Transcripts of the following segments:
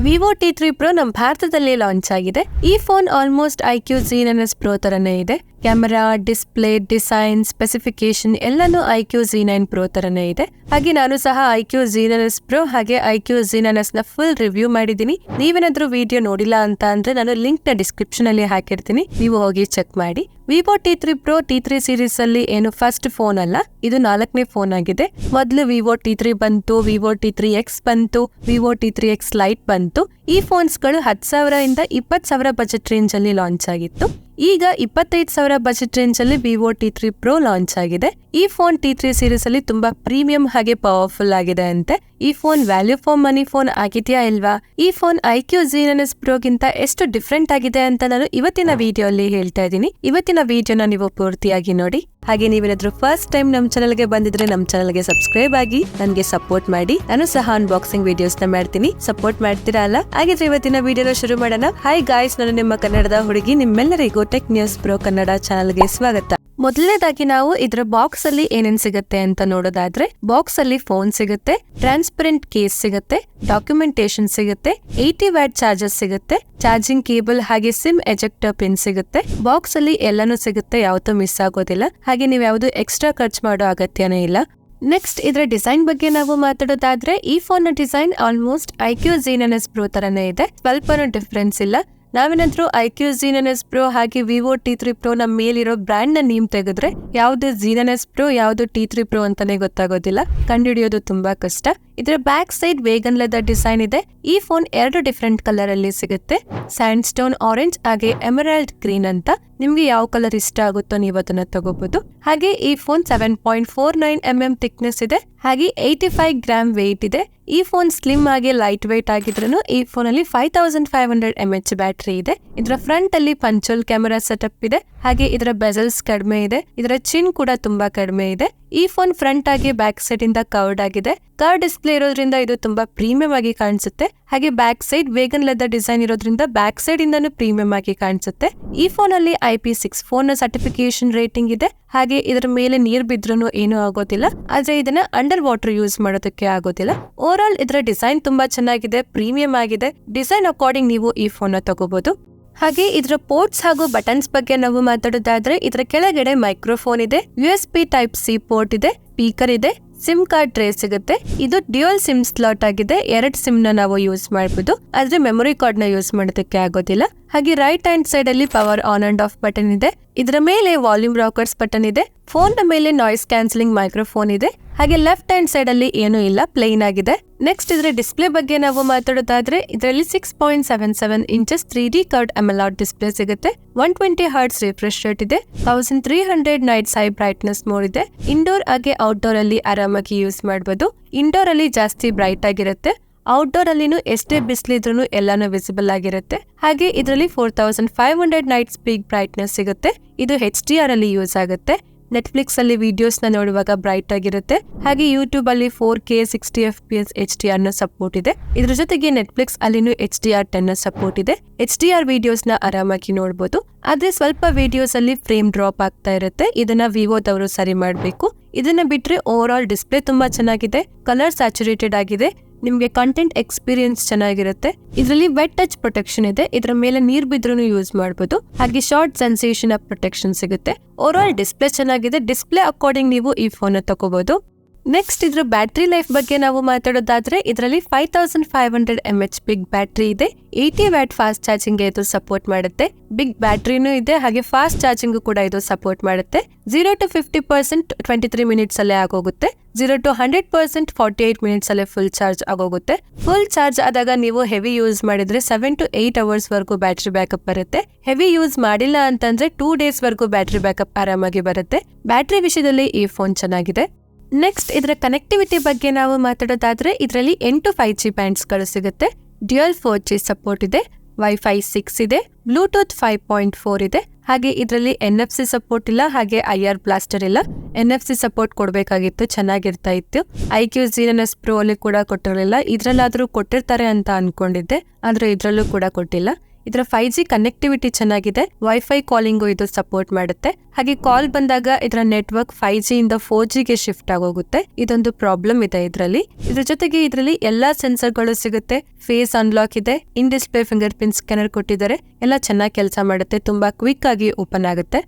Vivo T3 Pro ನಮ್ಮ ಭಾರತದಲ್ಲಿ launch ಆಗಿದೆ. ಈ phone almost iQ Z9s Pro ತರನೇ ಇದೆ. ಕ್ಯಾಮೆರಾ, ಡಿಸ್ಪ್ಲೇ, ಡಿಸೈನ್, ಸ್ಪೆಸಿಫಿಕೇಶನ್ ಎಲ್ಲಾನು iQ Z9 Pro ತರನೇ ಇದೆ. ಹಾಗೆ ನಾನು ಸಹ iQ Z9s Pro ಹಾಗೆ iQ Z9s ನ ಫುಲ್ ರಿವ್ಯೂ ಮಾಡಿದ್ದೀನಿ. ನೀವೇನಾದ್ರೂ ವಿಡಿಯೋ ನೋಡಿಲ್ಲ ಅಂತ ಅಂದ್ರೆ ನಾನು ಲಿಂಕ್ ನ ಡಿಸ್ಕ್ರಿಪ್ಷನ್ ಅಲ್ಲಿ ಹಾಕಿರ್ತೀನಿ, ನೀವು ಹೋಗಿ ಚೆಕ್ ಮಾಡಿ. Vivo T3 Pro T3 series ಅಲ್ಲಿ ಏನು ಫಸ್ಟ್ ಫೋನ್ ಅಲ್ಲ, ಇದು 4ನೇ ಫೋನ್ ಆಗಿದೆ. ಮೊದಲು ವಿವೋ T3 ಬಂತು, ವಿವೋ T3X ಬಂತು, ವಿವೋ T3X Lite ಬಂತು. ಈ ಫೋನ್ಸ್ ಗಳು 10,000 ಇಂದ 20,000 ಬಜೆಟ್ ರೇಂಜ್ ಅಲ್ಲಿ ಲಾಂಚ್ ಆಗಿತ್ತು. ಈಗ 25,000 ಬಜೆಟ್ ರೇಂಜ್ ಅಲ್ಲಿ ವಿವೋ T3 Pro ಲಾಂಚ್ ಆಗಿದೆ. ಈ ಫೋನ್ T3 ಸೀರೀಸ್ ಅಲ್ಲಿ ತುಂಬಾ ಪ್ರೀಮಿಯಂ ಹಾಗೆ ಪವರ್ಫುಲ್ ಆಗಿದೆ ಅಂತೆ. ಈ phone value for money phone ಆಗಿದೆಯಾ ಇಲ್ವಾ? ಈ ಫೋನ್ iQ Z9s Pro ಗಿಂತ ಎಷ್ಟು ಡಿಫ್ರೆಂಟ್ ಆಗಿದೆ ಅಂತ ನಾನು ಇವತ್ತಿನ ವಿಡಿಯೋ ಅಲ್ಲಿ ಹೇಳ್ತಾ ಇದ್ದೀನಿ. ಇವತ್ತಿನ ವಿಡಿಯೋನ ನೀವು ಪೂರ್ತಿಯಾಗಿ ನೋಡಿ. ಹಾಗೆ ನೀವೇನಾದ್ರೂ ಫಸ್ಟ್ ಟೈಮ್ ನಮ್ಮ ಚಾನಲ್ಗೆ ಬಂದಿದ್ರೆ ನಮ್ಮ ಚಾನಲ್ಗೆ ಸಬ್ಸ್ಕ್ರೈಬ್ ಆಗಿ ನನಗೆ ಸಪೋರ್ಟ್ ಮಾಡಿ. ನಾನು ಸಹ ಅನ್ಬಾಕ್ಸಿಂಗ್ ವಿಡಿಯೋಸ್ ನ ಮಾಡ್ತೀನಿ, ಸಪೋರ್ಟ್ ಮಾಡ್ತೀರಾ ಅಲ್ಲ? ಹಾಗಿದ್ರೆ ಇವತ್ತಿನ ವಿಡಿಯೋನ ಶುರು ಮಾಡೋಣ. ಹಾಯ್ ಗಾಯ್ಸ್, ನಾನು ನಿಮ್ಮ ಕನ್ನಡದ ಹುಡುಗಿ. ನಿಮ್ಮೆಲ್ಲರಿಗೂ ಟೆಕ್ ನ್ಯೂಸ್ ಪ್ರೋ ಕನ್ನಡ ಚಾನಲ್ಗೆ ಸ್ವಾಗತ. ಮೊದಲನೇದಾಗಿ ನಾವು ಇದರ ಬಾಕ್ಸ್ ಅಲ್ಲಿ ಏನೇನ್ ಸಿಗುತ್ತೆ ಅಂತ ನೋಡೋದಾದ್ರೆ, ಬಾಕ್ಸ್ ಅಲ್ಲಿ ಫೋನ್ ಸಿಗುತ್ತೆ, ಟ್ರಾನ್ಸ್ಪರೆಂಟ್ ಕೇಸ್ ಸಿಗುತ್ತೆ, ಡಾಕ್ಯುಮೆಂಟೇಶನ್ ಸಿಗುತ್ತೆ, 80 ವ್ಯಾಟ್ ಚಾರ್ಜರ್ ಸಿಗುತ್ತೆ, ಚಾರ್ಜಿಂಗ್ ಕೇಬಲ್ ಹಾಗೆ ಸಿಮ್ ಎಜೆಕ್ಟರ್ ಪಿನ್ ಸಿಗುತ್ತೆ. ಬಾಕ್ಸ್ ಅಲ್ಲಿ ಎಲ್ಲಾನು ಸಿಗುತ್ತೆ, ಯಾವತ್ತೂ ಮಿಸ್ ಆಗೋದಿಲ್ಲ. ಹಾಗೆ ನೀವು ಯಾವ್ದು ಎಕ್ಸ್ಟ್ರಾ ಖರ್ಚು ಮಾಡೋ ಅಗತ್ಯನೇ ಇಲ್ಲ. ನೆಕ್ಸ್ಟ್ ಇದರ ಡಿಸೈನ್ ಬಗ್ಗೆ ನಾವು ಮಾತಾಡೋದಾದ್ರೆ, ಈ ಫೋನ್ ನ design almost iQ Z9s Pro ತರನೇ ಇದೆ, ಸ್ವಲ್ಪನೂ ಡಿಫ್ರೆನ್ಸ್ ಇಲ್ಲ. ನಾವೇನಾದ್ರೂ iQ Z9s Pro ಹಾಗೆ ವಿವೋ T3 Pro ನ ಮೇಲಿರೋ ಬ್ರ್ಯಾಂಡ್ ನ ನೇಮ್ ತೆಗೆದ್ರೆ ಯಾವ್ದು Z9s Pro ಯಾವ್ದು T3 Pro ಅಂತಾನೆ ಗೊತ್ತಾಗೋದಿಲ್ಲ, ಕಂಡುಹಿಡಿಯೋದು ತುಂಬಾ ಕಷ್ಟ. ಇದರ back side vegan leather design ಇದೆ. ಈ ಫೋನ್ 2 ಡಿಫ್ರೆಂಟ್ ಕಲರ್ ಅಲ್ಲಿ ಸಿಗುತ್ತೆ, ಸ್ಯಾಂಡ್ ಸ್ಟೋನ್ ಆರೆಂಜ್ ಹಾಗೆ ಎಮರಾಲ್ಡ್ ಗ್ರೀನ್ ಅಂತ. ನಿಮ್ಗೆ ಯಾವ ಕಲರ್ ಇಷ್ಟ ಆಗುತ್ತೋ ನೀವು ಅದನ್ನ ತಗೋಬಹುದು. ಹಾಗೆ ಈ ಫೋನ್ 7.49 mm ಥಿಕ್ನೆಸ್ ಇದೆ, ಹಾಗೆ 85 ಗ್ರಾಮ್ ವೇಟ್ ಇದೆ. ಈ ಫೋನ್ ಸ್ಲಿಮ್ ಆಗಿ ಲೈಟ್ ವೇಟ್ ಆಗಿದ್ರು ಈ ಫೋನ್ ಅಲ್ಲಿ 5500 mAh ಬ್ಯಾಟರಿ ಇದೆ. ಇದರ ಫ್ರಂಟ್ ಅಲ್ಲಿ ಪಂಚೋಲ್ ಕ್ಯಾಮೆರಾ ಸೆಟಪ್ ಇದೆ, ಹಾಗೆ ಇದರ ಬೆಸಲ್ಸ್ ಕಡಿಮೆ ಇದೆ, ಇದರ ಚಿನ್ ಕೂಡ ತುಂಬಾ ಕಡಿಮೆ ಇದೆ. ಈ ಫೋನ್ ಫ್ರಂಟ್ ಆಗಿ ಬ್ಯಾಕ್ ಸೈಡ್ ಇಂದ ಕರ್ವ್ಡ್ ಆಗಿದೆ. ಕರ್ವ್ ಡಿಸ್ಪ್ಲೇ ಇರೋದ್ರಿಂದ ಇದು ತುಂಬಾ ಪ್ರೀಮಿಯಂ ಆಗಿ ಕಾಣಿಸುತ್ತೆ. ಹಾಗೆ back side vegan leather design ಇರೋದ್ರಿಂದ ಬ್ಯಾಕ್ ಸೈಡ್ ಇಂದಾನು ಪ್ರೀಮಿಯಂ ಆಗಿ ಕಾಣಿಸುತ್ತೆ. ಈ ಫೋನ್ ಅಲ್ಲಿ IP64 ನ ಸರ್ಟಿಫಿಕೇಶನ್ ರೇಟಿಂಗ್ ಇದೆ. ಹಾಗೆ ಇದರ ಮೇಲೆ ನೀರ್ ಬಿದ್ರೂ ಏನೂ ಆಗೋದಿಲ್ಲ, ಆದ್ರೆ ಇದನ್ನ ಅಂಡರ್ ವಾಟರ್ ಯೂಸ್ ಮಾಡೋದಕ್ಕೆ ಆಗೋದಿಲ್ಲ. ಓವರ್ ಆಲ್ ಇದರ ಡಿಸೈನ್ ತುಂಬಾ ಚೆನ್ನಾಗಿದೆ, ಪ್ರೀಮಿಯಂ ಆಗಿದೆ. ಡಿಸೈನ್ ಅಕಾರ್ಡಿಂಗ್ ನೀವು ಈ ಫೋನ್ ನ ತಗೋಬಹುದು. ಹಾಗೆ ಇದರ ಪೋರ್ಟ್ಸ್ ಹಾಗೂ ಬಟನ್ಸ್ ಬಗ್ಗೆ ನಾವು ಮಾತಾಡೋದಾದ್ರೆ, ಇದರ ಕೆಳಗಡೆ ಮೈಕ್ರೋಫೋನ್ ಇದೆ, USB Type-C ಪೋರ್ಟ್ ಇದೆ, ಸ್ಪೀಕರ್ ಇದೆ, ಸಿಮ್ ಕಾರ್ಡ್ ಟ್ರೇ ಸಿಗುತ್ತೆ. ಇದು ಡ್ಯುಯಲ್ ಸಿಮ್ ಸ್ಲಾಟ್ ಆಗಿದೆ, 2 ಸಿಮ್ ನ ನಾವು ಯೂಸ್ ಮಾಡಬಹುದು, ಆದ್ರೆ ಮೆಮೊರಿ ಕಾರ್ಡ್ ನ ಯೂಸ್ ಮಾಡೋದಕ್ಕೆ ಆಗೋದಿಲ್ಲ. ಹಾಗೆ ರೈಟ್ ಹ್ಯಾಂಡ್ ಸೈಡ್ ಅಲ್ಲಿ power on and of button ಇದೆ. ಇದರ ಮೇಲೆ ವಾಲ್ಯೂಮ್ ರಾಕರ್ಸ್ ಬಟನ್ ಇದೆ. ಫೋನ್ ನ ಮೇಲೆ ನಾಯ್ಸ್ ಕ್ಯಾನ್ಸಲಿಂಗ್ ಮೈಕ್ರೋಫೋನ್ ಇದೆ. ಹಾಗೆ ಲೆಫ್ಟ್ ಹ್ಯಾಂಡ್ ಸೈಡ್ ಅಲ್ಲಿ ಏನೂ ಇಲ್ಲ, ಪ್ಲೇನ್ ಆಗಿದೆ. ನೆಕ್ಸ್ಟ್ ಇದರ ಡಿಸ್ಪ್ಲೇ ಬಗ್ಗೆ ನಾವು ಮಾತಾಡೋದಾದ್ರೆ, ಇದರಲ್ಲಿ 6.77 inches 3D curved AMOLED display ಸಿಗುತ್ತೆ. 120 Hz ರಿಫ್ರೆಶ್ ರೇಟ್ ಇದೆ. 1300 ನೈಟ್ಸ್ ಹೈ ಬ್ರೈಟ್ನೆಸ್ ಮೋಡ್ ಇದೆ. ಇಂಡೋರ್ ಹಾಗೆ ಔಟ್ಡೋರ್ ಅಲ್ಲಿ ಆರಾಮಾಗಿ ಯೂಸ್ ಮಾಡಬಹುದು. ಇಂಡೋರ್ ಅಲ್ಲಿ ಜಾಸ್ತಿ ಬ್ರೈಟ್ ಆಗಿರುತ್ತೆ, ಔಟ್ಡೋರ್ ಅಲ್ಲಿನೂ ಎಷ್ಟೇ ಬಿಸಿಲಿದ್ರೂ ಎಲ್ಲಾನು ವಿಸಿಬಲ್ ಆಗಿರುತ್ತೆ. ಹಾಗೆ ಇದರಲ್ಲಿ 4500 ನೈಟ್ಸ್ ಪೀಕ್ ಬ್ರೈಟ್ನೆಸ್ ಸಿಗುತ್ತೆ. ಇದು HDR ಅಲ್ಲಿ ಯೂಸ್ ಆಗುತ್ತೆ. ನೆಟ್ಫ್ಲಿಕ್ಸ್ ಅಲ್ಲಿ ವಿಡಿಯೋಸ್ ನ ನೋಡುವಾಗ ಬ್ರೈಟ್ ಆಗಿರುತ್ತೆ. ಹಾಗೆ ಯೂಟ್ಯೂಬ್ ಅಲ್ಲಿ 4K 60 FPS HDR ನ ಸಪೋರ್ಟ್ ಇದೆ. ಇದ್ರ ಜೊತೆಗೆ ನೆಟ್ಫ್ಲಿಕ್ಸ್ ಅಲ್ಲಿನೂ HDR10 ನ ಸಪೋರ್ಟ್ ಇದೆ. HDR ವಿಡಿಯೋಸ್ ನ ಆರಾಮಾಗಿ ನೋಡಬಹುದು. ಆದ್ರೆ ಸ್ವಲ್ಪ ವಿಡಿಯೋಸ್ ಅಲ್ಲಿ ಫ್ರೇಮ್ ಡ್ರಾಪ್ ಆಗ್ತಾ ಇರುತ್ತೆ, ಇದನ್ನ ವಿವೋದವರು ಸರಿ ಮಾಡಬೇಕು. ಇದನ್ನ ಬಿಟ್ರೆ ಓವರ್ ಆಲ್ ಡಿಸ್ಪ್ಲೇ ತುಂಬಾ ಚೆನ್ನಾಗಿದೆ, ಕಲರ್ ಸ್ಯಾಚುರೇಟೆಡ್ ಆಗಿದೆ, ನಿಮ್ಗೆ ಕಂಟೆಂಟ್ ಎಕ್ಸ್ಪೀರಿಯನ್ಸ್ ಚೆನ್ನಾಗಿರುತ್ತೆ. ಇದರಲ್ಲಿ ವೆಟ್ ಟಚ್ ಪ್ರೊಟೆಕ್ಷನ್ ಇದೆ, ಇದರ ಮೇಲೆ ನೀರ್ ಬಿದ್ರೂ ಯೂಸ್ ಮಾಡಬಹುದು. ಹಾಗೆ ಶಾರ್ಟ್ ಸೆನ್ಸೇಷನ್ ಪ್ರೊಟೆಕ್ಷನ್ ಸಿಗುತ್ತೆ. ಓವರ್ ಆಲ್ ಡಿಸ್ಪ್ಲೇ ಚೆನ್ನಾಗಿದೆ, ಡಿಸ್ಪ್ಲೇ ಅಕಾರ್ಡಿಂಗ್ ನೀವು ಈ ಫೋನ್ ತಗೋಬಹುದು. ನೆಕ್ಸ್ಟ್ ಇದರ ಬ್ಯಾಟರಿ ಲೈಫ್ ಬಗ್ಗೆ ನಾವು ಮಾತಾಡೋದಾದ್ರೆ, ಇದರಲ್ಲಿ 5500 mAh ಬಿಗ್ ಬ್ಯಾಟರಿ ಇದೆ. 80 ವ್ಯಾಟ್ ಫಾಸ್ಟ್ ಚಾರ್ಜಿಂಗ್ ಇದು ಸಪೋರ್ಟ್ ಮಾಡುತ್ತೆ. ಬಿಗ್ ಬ್ಯಾಟರಿನೂ ಇದೆ, ಹಾಗೆ ಫಾಸ್ಟ್ ಚಾರ್ಜಿಂಗ್ ಕೂಡ ಇದು ಸಪೋರ್ಟ್ ಮಾಡುತ್ತೆ. 0 to 50% 23 ಮಿನಿಟ್ಸ್ ಅಲ್ಲೇ ಆಗೋಗುತ್ತೆ. 0 to 100% 48 ಮಿನಿಟ್ಸ್ ಅಲ್ಲೇ ಫುಲ್ ಚಾರ್ಜ್ ಆಗೋಗುತ್ತೆ. ಫುಲ್ ಚಾರ್ಜ್ ಆದಾಗ ನೀವು ಹೆವಿ ಯೂಸ್ ಮಾಡಿದ್ರೆ 7 to 8 ಅವರ್ಸ್ ವರೆಗೂ ಬ್ಯಾಟರಿ ಬ್ಯಾಕಪ್ ಬರುತ್ತೆ. ಹೆವಿ ಯೂಸ್ ಮಾಡಿಲ್ಲ ಅಂತಂದ್ರೆ 2 ಡೇಸ್ ವರೆಗೂ ಬ್ಯಾಟರಿ ಬ್ಯಾಕಪ್ ಆರಾಮಾಗಿ ಬರುತ್ತೆ. ಬ್ಯಾಟರಿ ವಿಷಯದಲ್ಲಿ ಈ ಫೋನ್ ಚೆನ್ನಾಗಿದೆ. ನೆಕ್ಸ್ಟ್ ಇದರ ಕನೆಕ್ಟಿವಿಟಿ ಬಗ್ಗೆ ನಾವು ಮಾತಾಡೋದಾದ್ರೆ, ಇದರಲ್ಲಿ 8 5G ಬ್ಯಾಂಡ್ಸ್ ಗಳು ಸಿಗುತ್ತೆ. ಡ್ಯುಯಲ್ 4G ಸಪೋರ್ಟ್ ಇದೆ, Wi-Fi 6 ಇದೆ, ಬ್ಲೂಟೂತ್ 5.4 ಇದೆ. ಹಾಗೆ ಇದರಲ್ಲಿ NFC ಸಪೋರ್ಟ್ ಇಲ್ಲ, ಹಾಗೆ IR ಬ್ಲಾಸ್ಟರ್ ಇಲ್ಲ. NFC ಸಪೋರ್ಟ್ ಕೊಡಬೇಕಾಗಿತ್ತು, ಚೆನ್ನಾಗಿರ್ತಾ ಇತ್ತು. iQ Z9s Pro ಅಲ್ಲಿ ಕೂಡ ಕೊಟ್ಟಿರಲಿಲ್ಲ. ಇದ್ರಲ್ಲಾದ್ರೂ ಕೊಟ್ಟಿರ್ತಾರೆ ಅಂತ ಅನ್ಕೊಂಡಿದ್ದೆ, ಆದ್ರೆ ಇದ್ರಲ್ಲೂ ಕೂಡ ಕೊಟ್ಟಿಲ್ಲ. ಇದರ 5G ಕನೆಕ್ಟಿವಿಟಿ ಚೆನ್ನಾಗಿದೆ, ವೈಫೈ ಕಾಲಿಂಗು ಇದು ಸಪೋರ್ಟ್ ಮಾಡುತ್ತೆ. ಹಾಗೆ ಕಾಲ್ ಬಂದಾಗ ಇದರ ನೆಟ್ವರ್ಕ್ 5G ಇಂದ 4Gಗೆ ಶಿಫ್ಟ್ ಆಗೋಗುತ್ತೆ. ಇದೊಂದು ಪ್ರಾಬ್ಲಮ್ ಇದೆ ಇದರಲ್ಲಿ. ಇದ್ರ ಜೊತೆಗೆ ಇದರಲ್ಲಿ ಎಲ್ಲಾ ಸೆನ್ಸರ್ಗಳು ಸಿಗುತ್ತೆ, ಫೇಸ್ ಅನ್ಲಾಕ್ ಇದೆ, ಇನ್ ಡಿಸ್ಪ್ಲೇ ಫಿಂಗರ್ ಪ್ರಿಂಟ್ ಸ್ಕ್ಯಾನರ್ ಕೊಟ್ಟಿದ್ದಾರೆ. ಎಲ್ಲ ಚೆನ್ನಾಗಿ ಕೆಲಸ ಮಾಡುತ್ತೆ, ತುಂಬಾ ಕ್ವಿಕ್ ಆಗಿ ಓಪನ್ ಆಗುತ್ತೆ.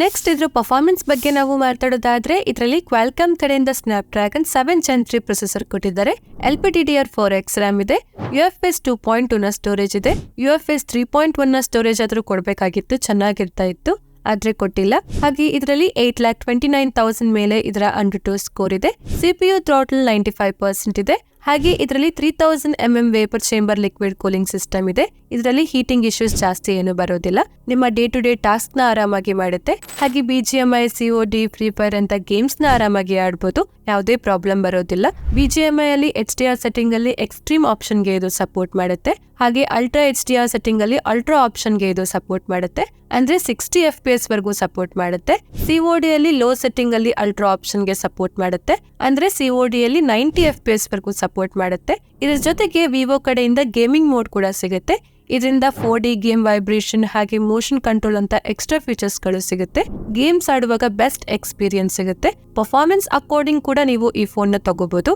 ನೆಕ್ಸ್ಟ್ ಇದ್ರ ಪರ್ಫಾರ್ಮೆನ್ಸ್ ಬಗ್ಗೆ ನಾವು ಮಾತಾಡೋದಾದ್ರೆ ಇದರಲ್ಲಿ ಕ್ವಾಲ್ಕಾಮ್ ಕಡೆಯಿಂದ ಸ್ನ್ಯಾಪ್ಡ್ರ್ಯಾಗನ್ 7 Gen 3 ಪ್ರೊಸೆಸರ್ ಕೊಟ್ಟಿದ್ದಾರೆ. LPDDR4X RAM ಇದೆ, UFS 2.2 ನ ಸ್ಟೋರೇಜ್ ಇದೆ. UFS 3.1 ನ ಸ್ಟೋರೇಜ್ ಆದ್ರೂ ಕೊಡ್ಬೇಕಾಗಿತ್ತು, ಚೆನ್ನಾಗಿರ್ತಾ ಇತ್ತು, ಆದ್ರೆ ಕೊಟ್ಟಿಲ್ಲ. ಹಾಗೆ ಇದರಲ್ಲಿ 8,29,000 ಮೇಲೆ ಇದರ ಅಂಡರ್ ಸ್ಕೋರ್ ಇದೆ. CPU ಥ್ರಾಟಲ್ 95% ಇದೆ. ಹಾಗೆ ಇದರಲ್ಲಿ 3000 mm vapour chamber liquid cooling system ಇದೆ. ಇದರಲ್ಲಿ ಹೀಟಿಂಗ್ ಇಶ್ಯೂಸ್ ಜಾಸ್ತಿ ಏನು ಬರೋದಿಲ್ಲ, ನಿಮ್ಮ ಡೇ ಟು ಡೇ ಟಾಸ್ಕ್ ನ ಆರಾಮಾಗಿ ಮಾಡುತ್ತೆ. ಹಾಗೆ BGMI, COD, ಫ್ರೀ ಫೈರ್ ಅಂತ ಗೇಮ್ಸ್ ನ ಆರಾಮಾಗಿ ಆಡ್ಬೋದು, ಯಾವುದೇ ಪ್ರಾಬ್ಲಮ್ ಬರೋದಿಲ್ಲ. BGMI ಅಲ್ಲಿ HDR ಸೆಟ್ಟಿಂಗ್ ಅಲ್ಲಿ ಎಕ್ಸ್ಟ್ರೀಮ್ ಆಪ್ಷನ್ ಗೆ ಇದು ಸಪೋರ್ಟ್ ಮಾಡುತ್ತೆ. ಹಾಗೆ ಅಲ್ಟ್ರಾ HDR ಸೆಟ್ಟಿಂಗ್ ಅಲ್ಲಿ ಅಲ್ಟ್ರಾ ಆಪ್ಷನ್ ಗೆ ಇದು ಸಪೋರ್ಟ್ ಮಾಡುತ್ತೆ, ಅಂದ್ರೆ 60 FPS ವರೆಗೂ ಸಪೋರ್ಟ್ ಮಾಡುತ್ತೆ. COD ಅಲ್ಲಿ ಲೋ ಸೆಟ್ಟಿಂಗ್ ಅಲ್ಲಿ ಅಲ್ಟ್ರಾ ಆಪ್ಷನ್ ಗೆ ಸಪೋರ್ಟ್ ಮಾಡುತ್ತೆ, ಅಂದ್ರೆ COD ಅಲ್ಲಿ 90 FPS ವರೆಗೂ ಸಪೋರ್ಟ್ ಮಾಡುತ್ತೆ. ಇದರ ಜೊತೆಗೆ ವಿವೋ ಕಡೆಯಿಂದ ಗೇಮಿಂಗ್ ಮೋಡ್ ಕೂಡ ಸಿಗುತ್ತೆ. ಇದರಿಂದ 4D ಗೇಮ್ ವೈಬ್ರೇಷನ್ ಹಾಗೆ ಮೋಷನ್ ಕಂಟ್ರೋಲ್ ಅಂತ ಎಕ್ಸ್ಟ್ರಾ ಫೀಚರ್ಸ್ ಗಳು ಸಿಗುತ್ತೆ. ಗೇಮ್ಸ್ ಆಡುವಾಗ ಬೆಸ್ಟ್ ಎಕ್ಸ್ಪೀರಿಯನ್ಸ್ ಸಿಗುತ್ತೆ. ಪರ್ಫಾರ್ಮೆನ್ಸ್ ಅಕಾರ್ಡಿಂಗ್ ಕೂಡ ನೀವು ಈ ಫೋನ್ ನ ತಗೋಬಹುದು.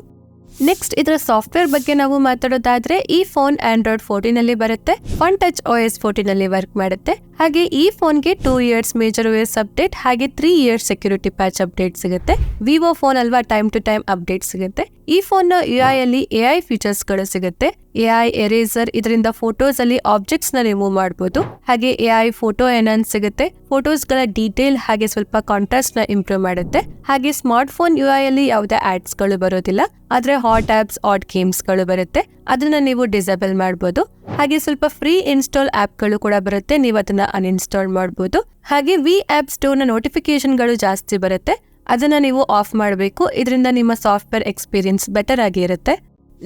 ನೆಕ್ಸ್ಟ್ ಇದರ ಸಾಫ್ಟ್ವೇರ್ ಬಗ್ಗೆ ನಾವು ಮಾತಾಡೋದಾದ್ರೆ ಈ ಫೋನ್ Android 14 ಅಲ್ಲಿ ಬರುತ್ತೆ, Fun Touch OS 14 ಅಲ್ಲಿ ವರ್ಕ್ ಮಾಡುತ್ತೆ. ಹಾಗೆ ಈ ಫೋನ್ಗೆ 2 years ಮೇಜರ್ OS ಅಪ್ಡೇಟ್ ಹಾಗೆ 3 years ಸೆಕ್ಯೂರಿಟಿ ಪ್ಯಾಚ್ ಅಪ್ಡೇಟ್ ಸಿಗುತ್ತೆ. ವಿವೋ ಫೋನ್ ಅಲ್ವಾ, ಟೈಮ್ ಟು ಟೈಮ್ ಅಪ್ಡೇಟ್ ಸಿಗುತ್ತೆ. ಈ ಫೋನ್ ನ UI ಅಲ್ಲಿ AI ಫೀಚರ್ಸ್ ಗಳು ಸಿಗುತ್ತೆ. AI ಎರೇಸರ್, ಇದರಿಂದ ಫೋಟೋಸ್ ಅಲ್ಲಿ ಆಬ್ಜೆಕ್ಟ್ಸ್ ನ ರಿಮೂವ್ ಮಾಡಬಹುದು. ಹಾಗೆ AI ಫೋಟೋ ಎನ್ಹಾನ್ಸ್ ಸಿಗುತ್ತೆ, ಫೋಟೋಸ್ ಗಳ ಡೀಟೇಲ್ ಹಾಗೆ ಸ್ವಲ್ಪ ಕಾಂಟ್ರಾಸ್ಟ್ ನ ಇಂಪ್ರೂವ್ ಮಾಡುತ್ತೆ. ಹಾಗೆ ಸ್ಮಾರ್ಟ್ ಫೋನ್ UI ಅಲ್ಲಿ ಯಾವುದೇ ಆಡ್ಸ್ ಗಳು ಬರೋದಿಲ್ಲ, ಆದ್ರೆ ಹಾಟ್ ಆಪ್ಸ್, ಆಡ್ ಗೇಮ್ಸ್ ಗಳು ಬರುತ್ತೆ, ಅದನ್ನ ನೀವು ಡಿಸೇಬಲ್ ಮಾಡಬಹುದು. ಹಾಗೆ ಸ್ವಲ್ಪ ಫ್ರೀ ಇನ್ಸ್ಟಾಲ್ ಆಪ್ ಗಳು ಕೂಡ ಬರುತ್ತೆ, ನೀವು ಅದನ್ನ ಅನ್ಇನ್ಸ್ಟಾಲ್ ಮಾಡಬಹುದು. ಹಾಗೆ ವಿ ಆಪ್ ಸ್ಟೋರ್ ನ ನೋಟಿಫಿಕೇಶನ್ ಗಳು ಜಾಸ್ತಿ ಬರುತ್ತೆ, ಅದನ್ನ ನೀವು ಆಫ್ ಮಾಡಬೇಕು. ಇದರಿಂದ ನಿಮ್ಮ ಸಾಫ್ಟ್ವೇರ್ ಎಕ್ಸ್ಪೀರಿಯನ್ಸ್ ಬೆಟರ್ ಆಗಿ ಇರುತ್ತೆ.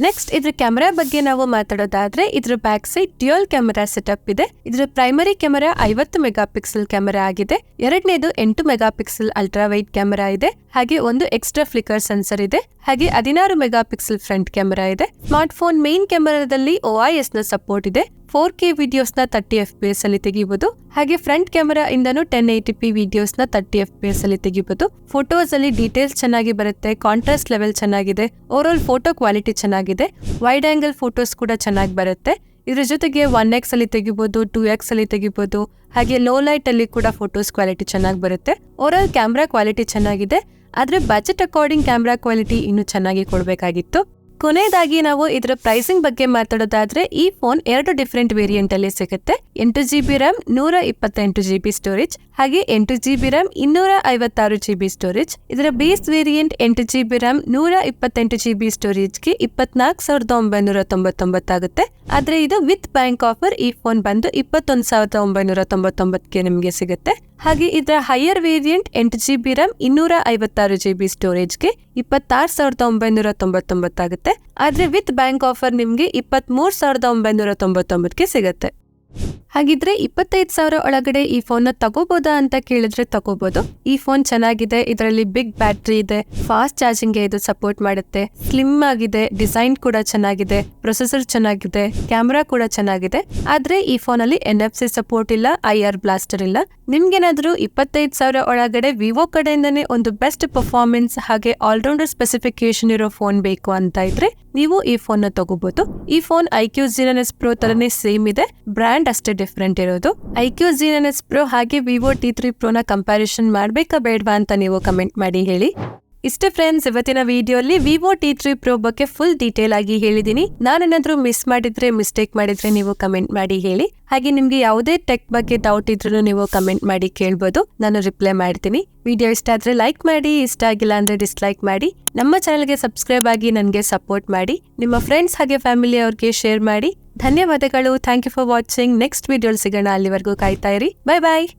ನೆಕ್ಸ್ಟ್ ಇದ್ರ ಕ್ಯಾಮೆರಾ ಬಗ್ಗೆ ನಾವು ಮಾತಾಡೋದಾದ್ರೆ ಇದ್ರ back side dual camera setup ಇದೆ. ಇದ್ರ ಪ್ರೈಮರಿ ಕ್ಯಾಮೆರಾ 50 ಮೆಗಾಪಿಕ್ಸೆಲ್ ಕ್ಯಾಮೆರಾ ಆಗಿದೆ. ಎರಡನೇದು 8 ಮೆಗಾಪಿಕ್ಸೆಲ್ ಅಲ್ಟ್ರಾ ವೈಡ್ ಕ್ಯಾಮೆರಾ ಇದೆ. ಹಾಗೆ ಒಂದು ಎಕ್ಸ್ಟ್ರಾ ಫ್ಲಿಕರ್ ಸೆನ್ಸರ್ ಇದೆ. ಹಾಗೆ 16 ಮೆಗಾಪಿಕ್ಸೆಲ್ ಫ್ರಂಟ್ ಕ್ಯಾಮೆರಾ ಇದೆ. ಸ್ಮಾರ್ಟ್ ಫೋನ್ ಮೇನ್ ಕ್ಯಾಮೆರಾದಲ್ಲಿ OIS ನ ಸಪೋರ್ಟ್ ಇದೆ. 4K ವಿಡಿಯೋಸ್ ನ 30 FPS ಅಲ್ಲಿ ತೆಗಿಬಹುದು. ಹಾಗೆ ಫ್ರಂಟ್ ಕ್ಯಾಮೆರಾ ಇಂದನು 1080p ವಿಡಿಯೋಸ್ ನ 30 FPS ಅಲ್ಲಿ ತೆಗಿಬಹುದು. ಫೋಟೋಸ್ ಅಲ್ಲಿ ಡೀಟೇಲ್ಸ್ ಚೆನ್ನಾಗಿ ಬರುತ್ತೆ, ಕಾಂಟ್ರಾಸ್ಟ್ ಲೆವೆಲ್ ಚೆನ್ನಾಗಿದೆ, ಓವರ್ ಆಲ್ ಫೋಟೋ ಕ್ವಾಲಿಟಿ ಚೆನ್ನಾಗಿದೆ, ವೈಡ್ ಆಂಗಲ್ ಫೋಟೋಸ್ ಕೂಡ ಚೆನ್ನಾಗಿ ಬರುತ್ತೆ. ಇದ್ರ ಜೊತೆಗೆ 1x ಅಲ್ಲಿ ತೆಗಿಬಹುದು, 2x ಅಲ್ಲಿ ತೆಗಿಬಹುದು. ಹಾಗೆ ಲೋ ಲೈಟ್ ಅಲ್ಲಿ ಕೂಡ ಫೋಟೋಸ್ ಕ್ವಾಲಿಟಿ ಚೆನ್ನಾಗಿ ಬರುತ್ತೆ. ಓವರ್ ಆಲ್ ಕ್ಯಾಮ್ರಾ ಕ್ವಾಲಿಟಿ ಚೆನ್ನಾಗಿದೆ, ಆದ್ರೆ ಬಜೆಟ್ ಅಕಾರ್ಡಿಂಗ್ ಕ್ಯಾಮ್ರಾ ಕ್ವಾಲಿಟಿ ಇನ್ನೂ ಚೆನ್ನಾಗಿ ಕೊಡಬೇಕಾಗಿತ್ತು. ಕೊನೆಯದಾಗಿ ನಾವು ಇದರ ಪ್ರೈಸಿಂಗ್ ಬಗ್ಗೆ ಮಾತಾಡೋದಾದ್ರೆ ಈ ಫೋನ್ 2 ಡಿಫರೆಂಟ್ ವೇರಿಯಂಟ್ ಅಲ್ಲಿ ಸಿಗುತ್ತೆ. 8GB RAM 128GB ಸ್ಟೋರೇಜ್ ಹಾಗೆ 8GB RAM 256GB ಸ್ಟೋರೇಜ್. ಇದರ base variant 8GB RAM 128GB ಸ್ಟೋರೇಜ್ಗೆ 24,999 ಆಗುತ್ತೆ. ಆದ್ರೆ ಇದು ವಿತ್ ಬ್ಯಾಂಕ್ ಆಫರ್ ಈ ಫೋನ್ ಬಂದು 21,999ಗೆ ನಿಮ್ಗೆ ಸಿಗುತ್ತೆ. ಹಾಗೆ ಇದರ higher variant 8GB RAM 256GB ಸ್ಟೋರೇಜ್ಗೆ 26,999 ಆಗುತ್ತೆ. ಆದ್ರೆ ವಿತ್ ಬ್ಯಾಂಕ್ ಆಫರ್ ನಿಮ್ಗೆ 23,999ಗೆ ಸಿಗುತ್ತೆ. ಹಾಗಿದ್ರೆ 25,000 ಒಳಗಡೆ ಈ ಫೋನ್ ನ ತಗೋಬಹುದಾ ಅಂತ ಕೇಳಿದ್ರೆ ತಗೋಬಹುದು. ಈ ಫೋನ್ ಚೆನ್ನಾಗಿದೆ, ಇದರಲ್ಲಿ ಬಿಗ್ ಬ್ಯಾಟ್ರಿ ಇದೆ, ಫಾಸ್ಟ್ ಚಾರ್ಜಿಂಗ್ ಗೆ ಇದು ಸಪೋರ್ಟ್ ಮಾಡುತ್ತೆ, ಸ್ಲಿಮ್ ಆಗಿದೆ, ಡಿಸೈನ್ ಕೂಡ ಚೆನ್ನಾಗಿದೆ, ಪ್ರೊಸೆಸರ್ ಚೆನ್ನಾಗಿದೆ, ಕ್ಯಾಮೆರಾ ಕೂಡ ಚೆನ್ನಾಗಿದೆ. ಆದ್ರೆ ಈ ಫೋನ್ ಅಲ್ಲಿ NFC ಸಪೋರ್ಟ್ ಇಲ್ಲ, IR ಬ್ಲಾಸ್ಟರ್ ಇಲ್ಲ. ನಿಮ್ಗೇನಾದ್ರೂ 25,000 ಒಳಗಡೆ ವಿವೋ ಕಡೆಯಿಂದನೇ ಒಂದು ಬೆಸ್ಟ್ ಪರ್ಫಾರ್ಮೆನ್ಸ್ ಹಾಗೆ ಆಲ್ರೌಂಡರ್ ಸ್ಪೆಸಿಫಿಕೇಶನ್ ಇರೋ ಫೋನ್ ಬೇಕು ಅಂತ ಇದ್ರೆ ನೀವು ಈ ಫೋನ್ ನ ತಗೋಬಹುದು. ಈ phone iQ Xenon S Pro ತರನೇ ಸೇಮ್ ಇದೆ, ಬ್ರ್ಯಾಂಡ್ ಅಷ್ಟೇ ಡಿಫ್ರೆಂಟ್ ಇರೋದು. iQ Xenon S Pro ಹಾಗೆ ವಿವೋ T3 Pro ನ ಕಂಪ್ಯಾರಿಸನ್ ಮಾಡ್ಬೇಕಾ ಬೇಡವಾ ಅಂತ ನೀವು ಕಮೆಂಟ್ ಮಾಡಿ ಹೇಳಿ. ಇಷ್ಟೇ ಫ್ರೆಂಡ್ಸ್, ಇವತ್ತಿನ ವಿಡಿಯೋಲಿ ವಿವೋ T3 Pro ಬಗ್ಗೆ ಫುಲ್ ಡೀಟೇಲ್ ಆಗಿ ಹೇಳಿದೀನಿ. ನಾನೇನಾದ್ರೂ ಮಿಸ್ ಮಾಡಿದ್ರೆ, ಮಿಸ್ಟೇಕ್ ಮಾಡಿದ್ರೆ ನೀವು ಕಮೆಂಟ್ ಮಾಡಿ ಹೇಳಿ. ಹಾಗೆ ನಿಮ್ಗೆ ಯಾವುದೇ ಟೆಕ್ ಬಗ್ಗೆ ಡೌಟ್ ಇದ್ರೂ ನೀವು ಕಮೆಂಟ್ ಮಾಡಿ ಕೇಳ್ಬೋದು, ನಾನು ರಿಪ್ಲೈ ಮಾಡ್ತೀನಿ. ವಿಡಿಯೋ ಇಷ್ಟ ಆದ್ರೆ ಲೈಕ್ ಮಾಡಿ, ಇಷ್ಟ ಆಗಿಲ್ಲ ಅಂದ್ರೆ ಡಿಸ್ಲೈಕ್ ಮಾಡಿ. ನಮ್ಮ ಚಾನೆಲ್ಗೆ ಸಬ್ಸ್ಕ್ರೈಬ್ ಆಗಿ ನನಗೆ ಸಪೋರ್ಟ್ ಮಾಡಿ. ನಿಮ್ಮ ಫ್ರೆಂಡ್ಸ್ ಹಾಗೆ ಫ್ಯಾಮಿಲಿ ಅವ್ರಿಗೆ ಶೇರ್ ಮಾಡಿ. ಧನ್ಯವಾದಗಳು. Thank you for watching. Next video ಸಿಗೋಣ, ಅಲ್ಲಿವರೆಗೂ ಕಾಯ್ತಾ ಇರಿ. ಬೈ ಬಾಯ್.